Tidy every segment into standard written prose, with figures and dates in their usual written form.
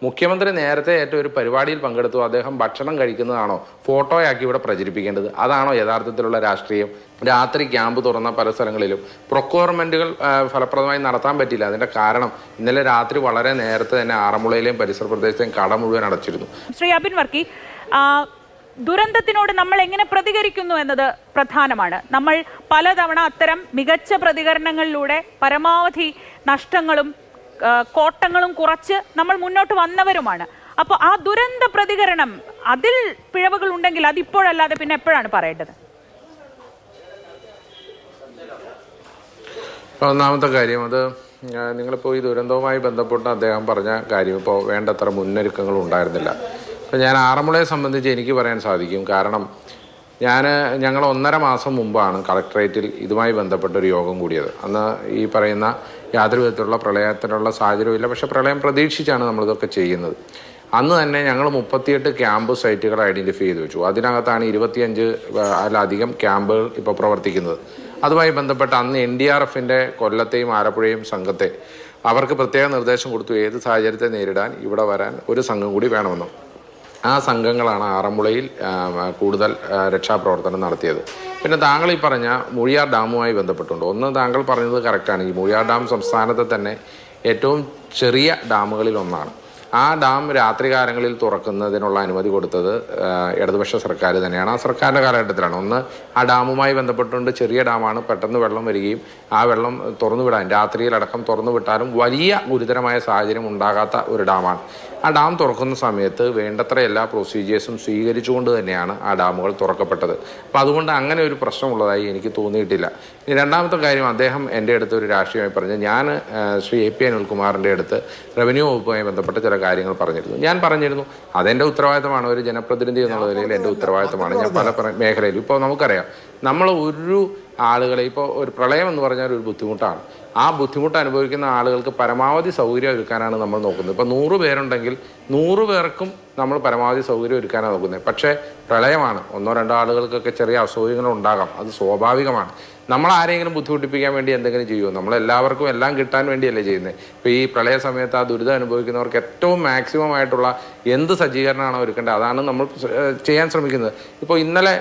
മുഖ്യമന്ത്രി നേരത്തെ ഏറ്റവും ഒരു പരിപാടിയിൽ പങ്കെടുത്തു, അദ്ദേഹം ഭക്ഷണം കഴിക്കുന്നതാണോ ഫോട്ടോയാക്കി ഇവിടെ പ്രചരിപ്പിക്കേണ്ടത്? അതാണോ യഥാർത്ഥത്തിലുള്ള രാഷ്ട്രീയം? രാത്രി ക്യാമ്പ് തുറന്ന പല സ്ഥലങ്ങളിലും പ്രൊക്യൂർമെന്റുകൾ ഫലപ്രദമായി നടത്താൻ പറ്റില്ല. അതിന്റെ കാരണം ഇന്നലെ രാത്രി വളരെ നേരത്തെ തന്നെ ആറന്മുളയിലെയും പരിസര പ്രദേശത്തെയും കട മുഴുവൻ അടച്ചിരുന്നു. ശ്രീ അബിൻ വർക്കി, ദുരന്തത്തിനോട് നമ്മൾ എങ്ങനെ പ്രതികരിക്കുന്നു എന്നത് പ്രധാനമാണ്. നമ്മൾ പലതവണ അത്തരം മികച്ച പ്രതികരണങ്ങളിലൂടെ പരമാവധി നഷ്ടങ്ങളും കോട്ടങ്ങളും കുറച്ച് നമ്മൾ മുന്നോട്ട് വന്നവരുമാണ്. അപ്പോൾ ആ ദുരന്ത പ്രതികരണം, അതിൽ പിഴവുകൾ ഉണ്ടെങ്കിൽ അതിപ്പോഴല്ലാതെ പിന്നെ എപ്പോഴാണ് പറയേണ്ടത്? ഒന്നാമത്തെ കാര്യം, അത് നിങ്ങളിപ്പോൾ ഈ ദുരന്തവുമായി ബന്ധപ്പെട്ട് അദ്ദേഹം പറഞ്ഞ കാര്യം, ഇപ്പോൾ വേണ്ടത്ര മുന്നൊരുക്കങ്ങൾ ഉണ്ടായിരുന്നില്ല. അപ്പോൾ ഞാൻ ആറന്മുളയെ സംബന്ധിച്ച് എനിക്ക് പറയാൻ സാധിക്കും. കാരണം ഞങ്ങൾ 1.5 മാസം മുമ്പാണ് കളക്ടറേറ്റിൽ ഇതുമായി ബന്ധപ്പെട്ടൊരു യോഗം കൂടിയത്. അന്ന് ഈ പറയുന്ന യാതൊരു വിധത്തിലുള്ള പ്രളയത്തിനുള്ള സാഹചര്യമില്ല, പക്ഷേ പ്രളയം പ്രതീക്ഷിച്ചാണ് നമ്മളിതൊക്കെ ചെയ്യുന്നത്. അന്ന് തന്നെ ഞങ്ങൾ 38 ക്യാമ്പ് സൈറ്റുകൾ ഐഡൻറ്റിഫൈ ചെയ്ത് വെച്ചു. അതിനകത്താണ് 25 ക്യാമ്പുകൾ ഇപ്പോൾ പ്രവർത്തിക്കുന്നത്. അതുമായി ബന്ധപ്പെട്ട് അന്ന് NDRFൻ്റെ കൊല്ലത്തെയും ആലപ്പുഴയും സംഘത്തെ അവർക്ക് പ്രത്യേക നിർദ്ദേശം കൊടുത്തു, ഏത് സാഹചര്യത്തെ നേരിടാൻ ഇവിടെ വരാൻ ഒരു സംഘം കൂടി വേണമെന്നും. ആ സംഘങ്ങളാണ് ആറന്മുളയിൽ കൂടുതൽ രക്ഷാപ്രവർത്തനം നടത്തിയത്. പിന്നെ താങ്കൾ ഈ പറഞ്ഞ മൂഴിയാർ ഡാമുമായി ബന്ധപ്പെട്ടുണ്ട്. ഒന്ന്, താങ്കൾ പറഞ്ഞത് കറക്റ്റാണ്. ഈ മൂഴിയാർ ഡാം സംസ്ഥാനത്തെ തന്നെ ഏറ്റവും ചെറിയ ഡാമുകളിൽ ഒന്നാണ്. ആ ഡാം രാത്രികാലങ്ങളിൽ തുറക്കുന്നതിനുള്ള അനുമതി കൊടുത്തത് ഇടതുപക്ഷ സർക്കാർ തന്നെയാണ്. ആ സർക്കാരിൻ്റെ കാലഘട്ടത്തിലാണ്. ഒന്ന്, ആ ഡാമുമായി ബന്ധപ്പെട്ടുകൊണ്ട് ചെറിയ ഡാമാണ്, പെട്ടെന്ന് വെള്ളം വരികയും ആ വെള്ളം തുറന്നു വിടാൻ രാത്രിയിലടക്കം തുറന്നു വിട്ടാലും വലിയ ഗുരുതരമായ സാഹചര്യം ഉണ്ടാകാത്ത ഒരു ഡാമാണ്. ആ ഡാം തുറക്കുന്ന സമയത്ത് വേണ്ടത്ര എല്ലാ പ്രൊസീജിയേഴ്സും സ്വീകരിച്ചുകൊണ്ട് തന്നെയാണ് ആ ഡാമുകൾ തുറക്കപ്പെട്ടത്. അപ്പോൾ അതുകൊണ്ട് അങ്ങനെ ഒരു പ്രശ്നമുള്ളതായി എനിക്ക് തോന്നിയിട്ടില്ല. ഇനി രണ്ടാമത്തെ കാര്യം, അദ്ദേഹം എൻ്റെ അടുത്ത് ഒരു രാഷ്ട്രീയമായി പറഞ്ഞു. ഞാൻ ശ്രീ AP അനിൽകുമാറിൻ്റെ അടുത്ത് റവന്യൂ വകുപ്പുമായി ബന്ധപ്പെട്ട ചില കാര്യങ്ങൾ പറഞ്ഞിരുന്നു. ഞാൻ പറഞ്ഞിരുന്നു അതെൻ്റെ ഉത്തരവാദിത്തമാണ്, ഒരു ജനപ്രതിനിധി എന്നുള്ള നിലയിൽ എൻ്റെ ഉത്തരവാദിത്തമാണ്. ഞാൻ പല മേഖലയിലും ഇപ്പോൾ നമുക്കറിയാം, നമ്മൾ ഒരു ആളുകളെ, ഇപ്പോൾ ഒരു പ്രളയം എന്ന് പറഞ്ഞാൽ ഒരു ബുദ്ധിമുട്ടാണ്. ആ ബുദ്ധിമുട്ട് അനുഭവിക്കുന്ന ആളുകൾക്ക് പരമാവധി സൗകര്യം ഒരുക്കാനാണ് നമ്മൾ നോക്കുന്നത്. ഇപ്പോൾ 100 പേരുണ്ടെങ്കിൽ 100 പേർക്കും നമ്മൾ പരമാവധി സൗകര്യം ഒരുക്കാനാണ് നോക്കുന്നത്. പക്ഷേ പ്രളയമാണ്, 1-2 ആളുകൾക്കൊക്കെ ചെറിയ അസൗകര്യങ്ങൾ ഉണ്ടാകാം, അത് സ്വാഭാവികമാണ്. നമ്മൾ ആരെങ്കിലും ബുദ്ധിമുട്ടിപ്പിക്കാൻ വേണ്ടി എന്തെങ്കിലും ചെയ്യുമോ? നമ്മളെല്ലാവർക്കും എല്ലാം കിട്ടാൻ വേണ്ടിയല്ലേ ചെയ്യുന്നത്. ഇപ്പോൾ ഈ പ്രളയ സമയത്ത് ആ ദുരിതം അനുഭവിക്കുന്നവർക്ക് ഏറ്റവും മാക്സിമം ആയിട്ടുള്ള എന്ത് സജ്ജീകരണമാണോ ഒരുക്കേണ്ടത് അതാണ് നമ്മൾ ചെയ്യാൻ ശ്രമിക്കുന്നത്. ഇപ്പോൾ ഇന്നലെ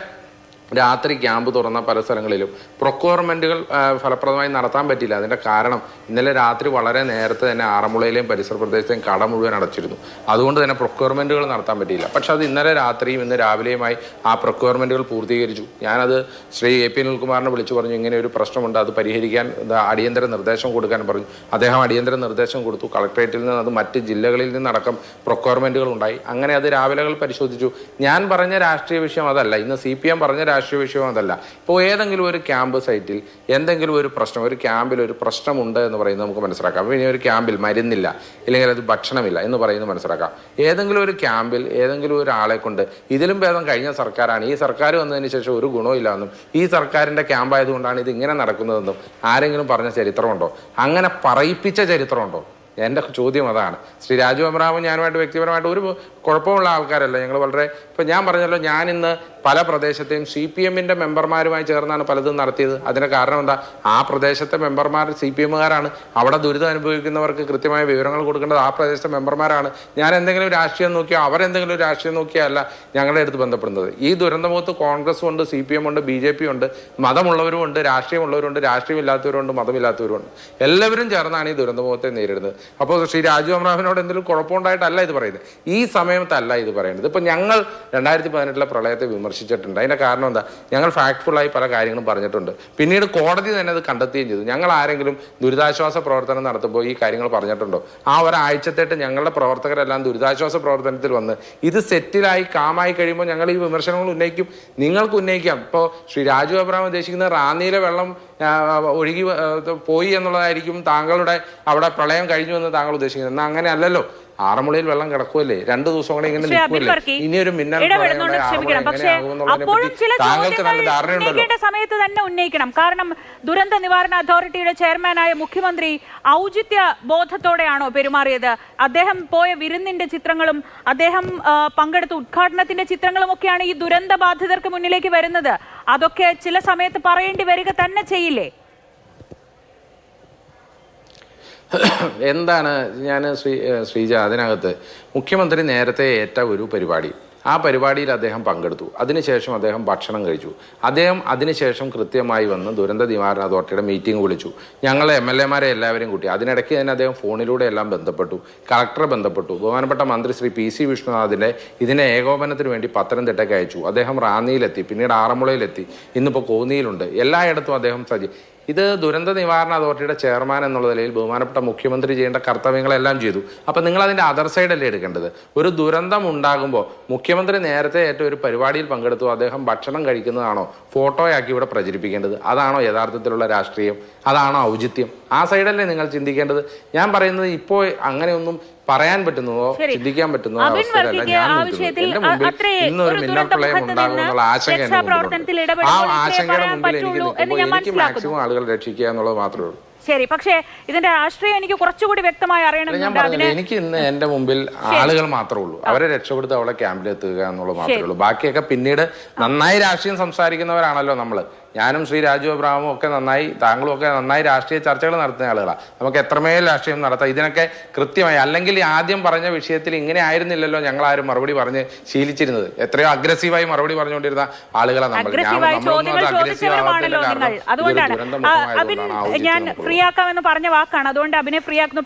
രാത്രി ക്യാമ്പ് തുറന്ന പല സ്ഥലങ്ങളിലും പ്രൊക്യൂർമെന്റുകൾ ഫലപ്രദമായി നടത്താൻ പറ്റില്ല. അതിന്റെ കാരണം ഇന്നലെ രാത്രി വളരെ നേരത്തെ തന്നെ ആറന്മുളയിലെയും പരിസര പ്രദേശത്തെയും കട മുഴുവൻ അടച്ചിരുന്നു. അതുകൊണ്ട് തന്നെ പ്രൊക്യൂർമെന്റുകൾ നടത്താൻ പറ്റിയില്ല. പക്ഷെ അത് ഇന്നലെ രാത്രിയും ഇന്ന് രാവിലെയുമായി ആ പ്രൊക്യൂർമെന്റുകൾ പൂർത്തീകരിച്ചു. ഞാനത് ശ്രീ AP അനിൽകുമാറിനെ വിളിച്ചു പറഞ്ഞു, ഇങ്ങനെ ഒരു പ്രശ്നമുണ്ട്, അത് പരിഹരിക്കാൻ അടിയന്തര നിർദ്ദേശം കൊടുക്കാൻ പറഞ്ഞു. അദ്ദേഹം അടിയന്തര നിർദ്ദേശം കൊടുത്തു. കളക്ടറേറ്റിൽ നിന്ന് അത് മറ്റ് ജില്ലകളിൽ നിന്നടക്കം പ്രൊക്യൂർമെന്റുകൾ ഉണ്ടായി. അങ്ങനെ അത് രാവിലെകൾ പരിശോധിച്ചു. ഞാൻ പറഞ്ഞ രാഷ്ട്രീയ വിഷയം അതല്ല, ഇന്ന് CPM പറഞ്ഞ രാഷ്ട്രീയ വിഷയം അതല്ല. ഇപ്പോൾ ഏതെങ്കിലും ഒരു ക്യാമ്പ് സൈറ്റിൽ എന്തെങ്കിലും ഒരു പ്രശ്നം, ഒരു ക്യാമ്പിൽ ഒരു പ്രശ്നമുണ്ട് എന്ന് പറയുന്നത് നമുക്ക് മനസ്സിലാക്കാം. അപ്പോൾ ഇനി ഒരു ക്യാമ്പിൽ മരുന്നില്ല, ഇല്ലെങ്കിൽ അത് ഭക്ഷണമില്ല എന്ന് പറയുന്നത് മനസ്സിലാക്കാം. ഏതെങ്കിലും ഒരു ക്യാമ്പിൽ ഏതെങ്കിലും ഒരാളെ കൊണ്ട് ഇതിലും ഭേദം കഴിഞ്ഞ സർക്കാരാണ്, ഈ സർക്കാർ വന്നതിന് ശേഷം ഒരു ഗുണമില്ല എന്നും ഈ സർക്കാരിൻ്റെ ക്യാമ്പായതുകൊണ്ടാണ് ഇത് ഇങ്ങനെ നടക്കുന്നതെന്നും ആരെങ്കിലും പറഞ്ഞ ചരിത്രമുണ്ടോ? അങ്ങനെ പറയിപ്പിച്ച ചരിത്രമുണ്ടോ? എൻ്റെ ചോദ്യം അതാണ്. ശ്രീ രാജു അബ്രഹാമും ഞാനുമായിട്ട് വ്യക്തിപരമായിട്ട് ഒരു കുഴപ്പമുള്ള ആൾക്കാരല്ല. ഞങ്ങൾ വളരെ, ഇപ്പം ഞാൻ പറഞ്ഞല്ലോ, ഞാനിന്ന് പല പ്രദേശത്തെയും CPMൻ്റെ മെമ്പർമാരുമായി ചേർന്നാണ് പലതും നടത്തിയത്. അതിൻ്റെ കാരണം എന്താ? ആ പ്രദേശത്തെ മെമ്പർമാർ CPMകാരാണ്. അവിടെ ദുരിതം അനുഭവിക്കുന്നവർക്ക് കൃത്യമായ വിവരങ്ങൾ കൊടുക്കേണ്ടത് ആ പ്രദേശത്തെ മെമ്പർമാരാണ്. ഞാൻ എന്തെങ്കിലും രാഷ്ട്രീയം നോക്കിയോ അവരെന്തെങ്കിലും രാഷ്ട്രീയം നോക്കിയല്ല ഞങ്ങളുടെ അടുത്ത് ബന്ധപ്പെടുന്നത്. ഈ ദുരന്തമുഖത്ത് കോൺഗ്രസും ഉണ്ട്, CPM ഉണ്ട്, BJP ഉണ്ട്, മതമുള്ളവരും ഉണ്ട്, രാഷ്ട്രീയമുള്ളവരുണ്ട്, രാഷ്ട്രീയമില്ലാത്തവരുണ്ട്, മതമില്ലാത്തവരുണ്ട്. എല്ലാവരും ചേർന്നാണ് ഈ ദുരന്തമുഖത്തെ നേരിടുന്നത്. അപ്പോൾ ശ്രീ രാജു അബ്രഹാമിനോട് എന്തെങ്കിലും കുഴപ്പമുണ്ടായിട്ടല്ല ഇത് പറയുന്നത്, ഈ സമയത്തല്ല ഇത് പറയുന്നത്. ഇപ്പം ഞങ്ങൾ 2018 പ്രളയത്തെ വിമർശിച്ചിട്ടുണ്ട്. അതിൻ്റെ കാരണം എന്താ? ഞങ്ങൾ ഫാക്ട്ഫുള്ളായി പല കാര്യങ്ങളും പറഞ്ഞിട്ടുണ്ട്. പിന്നീട് കോടതി തന്നെ അത് കണ്ടെത്തുകയും ചെയ്തു. ഞങ്ങൾ ആരെങ്കിലും ദുരിതാശ്വാസ പ്രവർത്തനം നടത്തുമ്പോൾ ഈ കാര്യങ്ങൾ പറഞ്ഞിട്ടുണ്ടോ? ആ ഒരാഴ്ചത്തേട്ട് ഞങ്ങളുടെ പ്രവർത്തകരെല്ലാം ദുരിതാശ്വാസ പ്രവർത്തനത്തിൽ വന്ന് ഇത് സെറ്റിലായി കാമായി കഴിയുമ്പോൾ ഞങ്ങൾ ഈ വിമർശനങ്ങൾ ഉന്നയിക്കും. നിങ്ങൾക്ക് ഉന്നയിക്കാം. ഇപ്പോൾ ശ്രീ രാജു അബ്രഹാം ഉദ്ദേശിക്കുന്ന റാന്നിയിലെ വെള്ളം ഒഴുകി പോയി എന്നുള്ളതായിരിക്കും താങ്കളുടെ അവിടെ പ്രളയം കഴിഞ്ഞു എന്ന് താങ്കൾ ഉദ്ദേശിക്കുന്നത്. എന്നാൽ അങ്ങനെ അല്ലല്ലോ. ആറന്മുളയിൽ വെള്ളം കിടക്കുമല്ലേ, 2 ദിവസം കൂടെ ഇങ്ങനെ നിൽക്കുമല്ലേ. ഇനിയൊരു മിന്നൽ സമയത്ത് തന്നെ ഉന്നയിക്കണം. കാരണം ദുരന്ത നിവാരണ അതോറിറ്റിയുടെ ചെയർമാനായ മുഖ്യമന്ത്രി ഔചിത്യ ബോധത്തോടെയാണോ പെരുമാറിയത്? അദ്ദേഹം പോയ വിരുന്നിന്റെ ചിത്രങ്ങളും അദ്ദേഹം പങ്കെടുത്ത ഉദ്ഘാടനത്തിന്റെ ചിത്രങ്ങളും ഒക്കെയാണ് ഈ ദുരന്ത ബാധിതർക്ക് മുന്നിലേക്ക് വരുന്നത്. അതൊക്കെ ചില സമയത്ത് പറയേണ്ടി വരിക തന്നെ ചെയ്യില്ലേ? എന്താണ് ഞാൻ ശ്രീജ അതിനകത്ത് മുഖ്യമന്ത്രി നേരത്തെ ഏറ്റ ഒരു പരിപാടി, ആ പരിപാടിയിൽ അദ്ദേഹം പങ്കെടുത്തു. അതിനുശേഷം അദ്ദേഹം ഭക്ഷണം കഴിച്ചു. അദ്ദേഹം അതിനുശേഷം കൃത്യമായി വന്ന് ദുരന്ത നിവാരണ അതോറിറ്റിയുടെ മീറ്റിംഗ് വിളിച്ചു. ഞങ്ങളെ MLA-മാരെ എല്ലാവരെയും കൂട്ടി. അതിനിടയ്ക്ക് തന്നെ അദ്ദേഹം ഫോണിലൂടെ എല്ലാം ബന്ധപ്പെട്ടു, കളക്ടറെ ബന്ധപ്പെട്ടു. ബഹുമാനപ്പെട്ട മന്ത്രി ശ്രീ PC വിഷ്ണുനാഥിൻ്റെ ഇതിനെ ഏകോപനത്തിന് വേണ്ടി പത്തനംതിട്ടയ്ക്ക് അയച്ചു. അദ്ദേഹം റാന്നിയിലെത്തി, പിന്നീട് ആറന്മുളയിലെത്തി, ഇന്നിപ്പോൾ കോന്നിയിലുണ്ട്. എല്ലായിടത്തും അദ്ദേഹം ഇത് ദുരന്ത നിവാരണ അതോറിറ്റിയുടെ ചെയർമാൻ എന്നുള്ള നിലയിൽ ബഹുമാനപ്പെട്ട മുഖ്യമന്ത്രി ചെയ്യേണ്ട കർത്തവ്യങ്ങളെല്ലാം ചെയ്തു. അപ്പം നിങ്ങൾ അതിൻ്റെ അതർ സൈഡല്ലേ എടുക്കേണ്ടത്? ഒരു ദുരന്തം ഉണ്ടാകുമ്പോൾ മുഖ്യമന്ത്രി നേരത്തെ ഏറ്റവും ഒരു പരിപാടിയിൽ പങ്കെടുത്തു, അദ്ദേഹം ഭക്ഷണം കഴിക്കുന്നതാണോ ഫോട്ടോയാക്കി ഇവിടെ പ്രചരിപ്പിക്കേണ്ടത്? അതാണോ യഥാർത്ഥത്തിലുള്ള രാഷ്ട്രീയം? അതാണോ ഔചിത്യം? ആ സൈഡല്ലേ നിങ്ങൾ ചിന്തിക്കേണ്ടത്? ഞാൻ പറയുന്നത് ഇപ്പോൾ അങ്ങനെയൊന്നും പറയാൻ പറ്റുന്നതോ ചിന്തിക്കാൻ പറ്റുന്നതോ അവസ്ഥയിലല്ല ഞാൻ നിൽക്കുന്നത്. എന്റെ മുമ്പിൽ ഇന്നൊരു മിന്നൽ പ്രളയം ഉണ്ടാകുമെന്നുള്ള ആശങ്ക എന്റെ മുമ്പിലുണ്ട്. ആ ആശങ്കയുടെ മുമ്പിൽ എനിക്ക് നിൽക്കുമ്പോൾ എനിക്ക് മാക്സിമം ആളുകൾ രക്ഷിക്കുക എന്നുള്ളത് മാത്രമേ ഉള്ളൂ. ശരി, പക്ഷേ ഇതിന്റെ രാഷ്ട്രീയം എനിക്ക് കുറച്ചുകൂടി വ്യക്തമായി ഞാൻ പറഞ്ഞില്ല, എനിക്ക് ഇന്ന് എന്റെ മുമ്പിൽ ആളുകൾ മാത്രമേ ഉള്ളൂ. അവരെ രക്ഷപ്പെടുത്തി അവളെ ക്യാമ്പിൽ എത്തുക എന്നുള്ളത് മാത്രമേ ഉള്ളൂ. ബാക്കിയൊക്കെ പിന്നീട് നന്നായി രാഷ്ട്രീയം സംസാരിക്കുന്നവരാണല്ലോ നമ്മള്. ഞാനും ശ്രീ രാജു അബ്രഹാമും ഒക്കെ നന്നായി, താങ്കളും ഒക്കെ നന്നായി രാഷ്ട്രീയ ചർച്ചകൾ നടത്തുന്ന ആളുകളാണ്. നമുക്ക് എത്രമേൽ രാഷ്ട്രീയം നടത്താം. ഇതിനൊക്കെ കൃത്യമായി, അല്ലെങ്കിൽ ആദ്യം പറഞ്ഞ വിഷയത്തിൽ ഇങ്ങനെ ആയിരുന്നില്ലല്ലോ ഞങ്ങളാരും മറുപടി പറഞ്ഞ് ശീലിച്ചിരുന്നത്. എത്രയോ അഗ്രസീവായി മറുപടി പറഞ്ഞുകൊണ്ടിരുന്ന ആളുകളാണ് നമ്മൾ. അതുകൊണ്ടാണ് ഞാൻ ഫ്രീ ആക്കാമെന്ന് പറഞ്ഞ വാക്കാണ്. അതുകൊണ്ട് അഭിനെ ഫ്രീ ആക്കുന്നു.